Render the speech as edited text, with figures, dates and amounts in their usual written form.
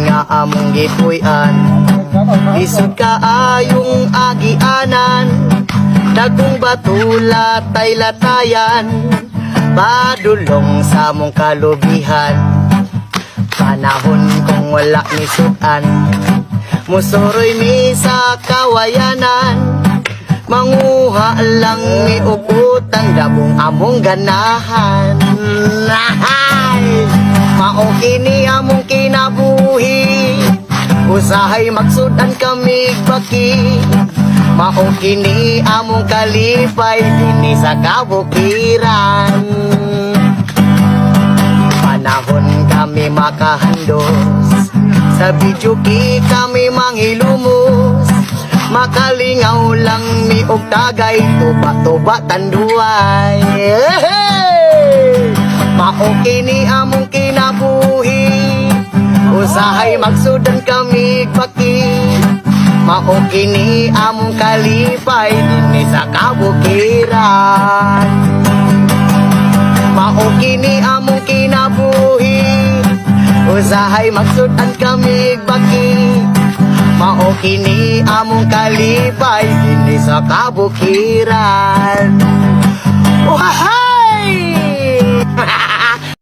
nga among gipuy-an. Lisod kaayong agianan, dagkong batula tay latayan, padulong sa among kalubihan. Panahon kong wala ni sudan, musuroy mi sa kawayanan, manguha lang mi ukutang dabong among ganahan. Mao kini among kinabuhi, usahay magsudan kami baki. Mao kini among kalipay dinhi sa kabukiran. Panahon kami makahandos, sa bidyuki kami manghilumos, makalingaw lang mi og tagay, tuba-tuba tanduay. Mao kini among kinabuhi, usahay magsudan kami baki. Mao kini among kalipay dinhi sa kabukiran. Mao kini among kinabuhi, usahay magsudan kami baki. Mao kini among kalipay dinhi sa kabukiran. Waha!